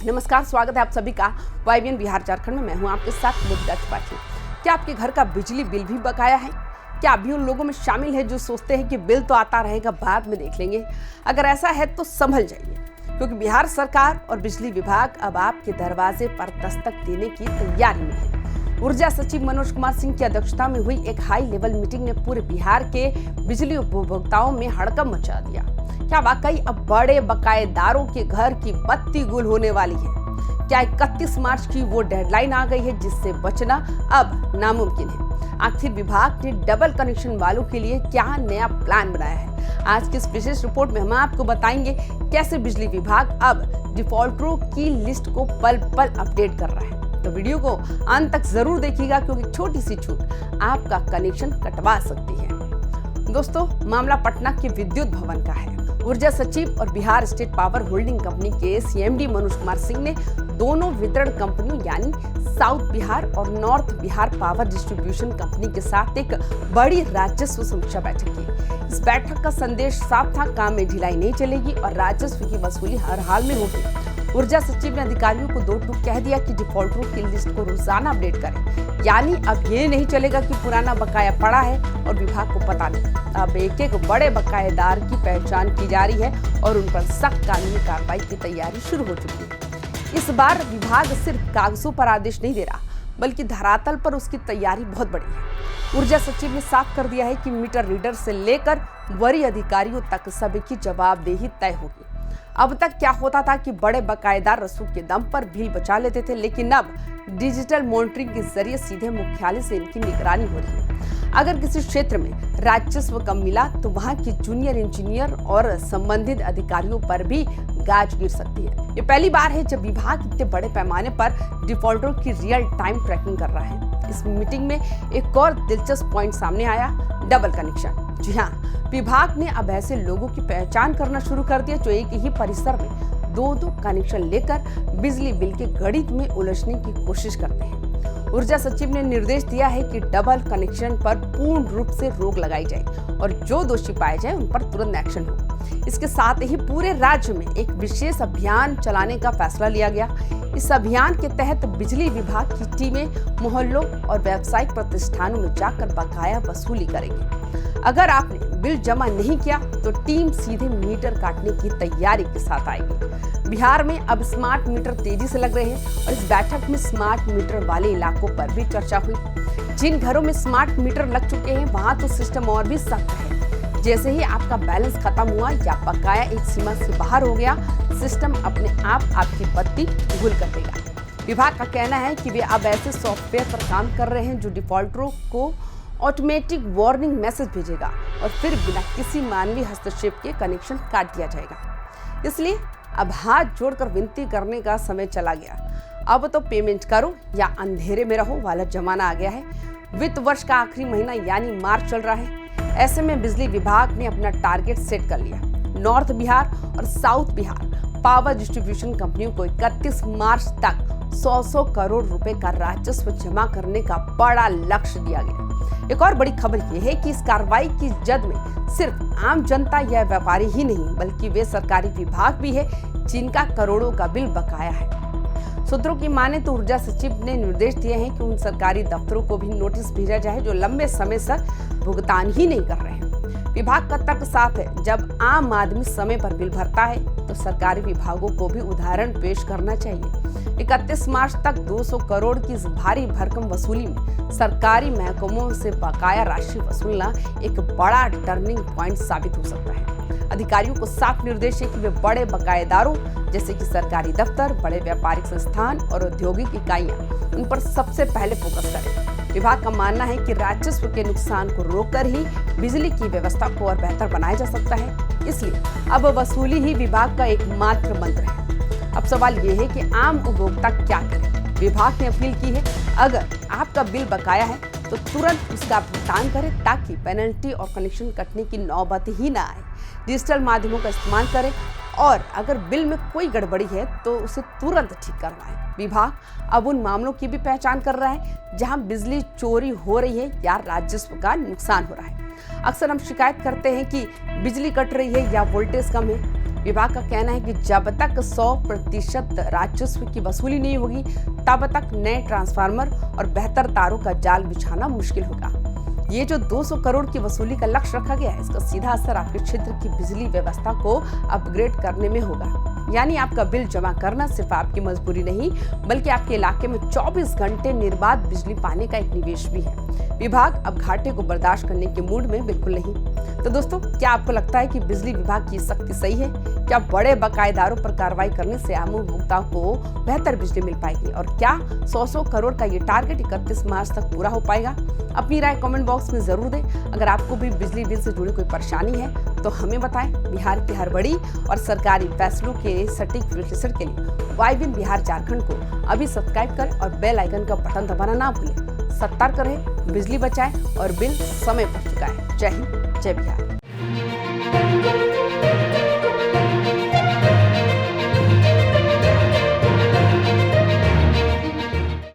नमस्कार, स्वागत है आप सभी का YBN बिहार झारखंड में। मैं हूं आपके साथ मुद्दा त्रिपाठी। क्या आपके घर का बिजली बिल भी बकाया है? क्या अभी उन लोगों में शामिल है जो सोचते हैं कि बिल तो आता रहेगा, बाद में देख लेंगे? अगर ऐसा है तो संभल जाइए, क्योंकि बिहार सरकार और बिजली विभाग अब आपके दरवाजे पर दस्तक देने की तैयारी में है। ऊर्जा सचिव मनोज कुमार सिंह की अध्यक्षता में हुई एक हाई लेवल मीटिंग ने पूरे बिहार के बिजली उपभोक्ताओं में हड़कंप मचा दिया। क्या वाकई अब बड़े बकायेदारों के घर की बत्ती गुल होने वाली है? क्या 31 मार्च की वो डेडलाइन आ गई है जिससे बचना अब नामुमकिन है? आखिर विभाग ने डबल कनेक्शन वालों के लिए क्या नया प्लान बनाया है? आज की इस विशेष रिपोर्ट में हम आपको बताएंगे कैसे बिजली विभाग अब डिफॉल्टरों की लिस्ट को पल पल अपडेट कर रहा है। तो वीडियो को अंत तक जरूर देखिएगा, क्योंकि छोटी सी चूक आपका कनेक्शन कटवा सकती है। दोस्तों, मामला पटना के विद्युत भवन का है। ऊर्जा सचिव और Bihar state power holding company के CMD मनोज कुमार सिंह ने दोनों वितरण कंपनियों यानी साउथ बिहार और north Bihar power distribution company के साथ एक बड़ी राजस्व समीक्षा बैठक की। इस बैठक का संदेश साफ था, काम में ढिलाई नहीं चलेगी और राजस्व की वसूली हर हाल में होगी। ऊर्जा सचिव ने अधिकारियों को दो टूक कह दिया कि डिफॉल्टरों की लिस्ट को रोजाना अपडेट करें, यानी अब ये नहीं चलेगा कि पुराना बकाया पड़ा है और विभाग को पता नहीं। अब एक एक बड़े बकायेदार की पहचान की जा रही है और उन पर सख्त कानूनी कार्रवाई की तैयारी शुरू हो चुकी है। इस बार विभाग सिर्फ कागजों पर आदेश नहीं दे रहा, बल्कि धरातल पर उसकी तैयारी बहुत बड़ी है। ऊर्जा सचिव ने साफ कर दिया है कि मीटर रीडर से लेकर वरीय अधिकारियों तक सभी की जवाबदेही तय होगी। अब तक क्या होता था कि बड़े बकायेदार रसूख के दम पर बिल बचा लेते थे, लेकिन अब डिजिटल मॉनिटरिंग के जरिए सीधे मुख्यालय से इनकी निगरानी हो रही है। अगर किसी क्षेत्र में राजस्व कम मिला तो वहां के जूनियर इंजीनियर और संबंधित अधिकारियों पर भी गाज गिर सकती है। ये पहली बार है जब विभाग इतने बड़े पैमाने पर डिफॉल्टरों की रियल टाइम ट्रैकिंग कर रहा है। इस मीटिंग में एक और दिलचस्प पॉइंट सामने आया, डबल कनेक्शन। जी हाँ, विभाग ने अब ऐसे लोगों की पहचान करना शुरू कर दिया जो एक ही परिसर में दो कनेक्शन लेकर बिजली बिल के गणित में उलझने की कोशिश करते हैं। ऊर्जा सचिव ने निर्देश दिया है कि डबल कनेक्शन पर पूर्ण रूप से रोक लगाई जाए और जो दोषी पाए जाए उन पर तुरंत एक्शन हो। इसके साथ ही पूरे राज्य में एक विशेष अभियान चलाने का फैसला लिया गया। इस अभियान के तहत बिजली विभाग की टीमें मोहल्लों और व्यावसायिक प्रतिष्ठानों में जाकर बकाया वसूली करेंगी। अगर आपने बिल जमा नहीं किया तो टीम सीधे मीटर काटने की तैयारी के साथ आएगी। बिहार में अब स्मार्ट मीटर तेजी से लग रहे हैं और इस बैठक में स्मार्ट मीटर वाले इलाकों पर भी चर्चा हुई। जिन घरों में स्मार्ट मीटर लग चुके हैं वहां तो सिस्टम और भी सख्त है। जैसे ही आपका बैलेंस खत्म हुआ या बकाया एक सीमा से बाहर हो गया, सिस्टम अपने आप आपकी बत्ती गुल कर देगा। विभाग का कहना है कि वे अब ऐसे सॉफ्टवेयर पर काम कर रहे हैं जो डिफॉल्टरों को ऑटोमेटिक वार्निंग मैसेज भेजेगा और फिर बिना किसी मानवीय हस्तक्षेप के कनेक्शन काट दिया जाएगा। इसलिए अब हाथ जोड़कर विनती करने का समय चला गया। अब तो पेमेंट करो या अंधेरे में रहो वाला जमाना आ गया है। वित्त वर्ष का आखिरी महीना यानी मार्च चल रहा है। ऐसे में बिजली विभाग ने अपना टारगेट सेट कर लिया। नॉर्थ बिहार और साउथ बिहार पावर डिस्ट्रीब्यूशन कंपनियों को 31 मार्च तक 100 करोड़ रुपए का राजस्व जमा करने का बड़ा लक्ष्य दिया गया। एक और बड़ी खबर यह है कि इस कार्रवाई की जद में सिर्फ आम जनता या व्यापारी ही नहीं, बल्कि वे सरकारी विभाग भी है जिनका करोड़ों का बिल बकाया है। सूत्रों की माने तो ऊर्जा सचिव ने निर्देश दिए हैं कि उन सरकारी दफ्तरों को भी नोटिस भेजा जाए जो लंबे समय से भुगतान ही नहीं कर रहे हैं। विभाग का तर्क साफ है, जब आम आदमी समय पर बिल भरता है तो सरकारी विभागों को भी उदाहरण पेश करना चाहिए। 31 मार्च तक 200 करोड़ की इस भारी भरकम वसूली में सरकारी महकमों से बकाया राशि वसूलना एक बड़ा टर्निंग पॉइंट साबित हो सकता है। अधिकारियों को साफ निर्देश है कि वे बड़े बकायेदारों जैसे कि सरकारी दफ्तर, बड़े व्यापारिक संस्थान और औद्योगिक इकाइयां, उन पर सबसे पहले फोकस करें। विभाग का मानना है कि राजस्व के नुकसान को रोककर ही बिजली की व्यवस्था को और बेहतर बनाया जा सकता है। इसलिए अब वसूली ही विभाग का एकमात्र मंत्र है। अब सवाल ये है कि आम उपभोक्ता क्या करे? विभाग ने अपील की है, अगर आपका बिल बकाया है तो तुरंत उसका भुगतान करें ताकि पेनल्टी और कनेक्शन कटने की नौबत ही ना आए। डिजिटल माध्यमों का इस्तेमाल करें, और अगर बिल में कोई गड़बड़ी है तो उसे तुरंत ठीक करवाएं। विभाग अब उन मामलों की भी पहचान कर रहा है जहां बिजली चोरी हो रही है या राजस्व का नुकसान हो रहा है। अक्सर हम शिकायत करते हैं कि बिजली कट रही है या वोल्टेज कम है। विभाग का कहना है कि जब तक 100% राजस्व की वसूली नहीं होगी तब तक नए ट्रांसफार्मर और बेहतर तारों का जाल बिछाना मुश्किल होगा। ये जो 200 करोड़ की वसूली का लक्ष्य रखा गया है, इसका सीधा असर आपके क्षेत्र की बिजली व्यवस्था को अपग्रेड करने में होगा। यानी आपका बिल जमा करना सिर्फ आपकी मजबूरी नहीं, बल्कि आपके इलाके में 24 घंटे निर्बाध बिजली पाने का एक निवेश भी है। विभाग अब घाटे को बर्दाश्त करने के मूड में बिल्कुल नहीं। तो दोस्तों, क्या आपको लगता है कि बिजली विभाग की सख्ती सही है? क्या बड़े बकायेदारों पर कार्रवाई करने से आम उपभोक्ताओं को बेहतर बिजली मिल पाएगी? और क्या 100 करोड़ का ये टारगेट 31 मार्च तक पूरा हो पाएगा? अपनी राय कमेंट बॉक्स में जरूर दें। अगर आपको भी बिजली बिल से जुड़ी कोई परेशानी है तो हमें बताएं। बिहार की हर बड़ी और सरकारी फैसलों के सटीक विश्लेषण के लिए YBN बिहार झारखंड को अभी सब्सक्राइब करें और बेल आइकन का बटन दबाना ना भूलें। सतर्क रहें, बिजली बचाएं और बिल समय पर चुकाएं। जय हिंद, जय बिहार।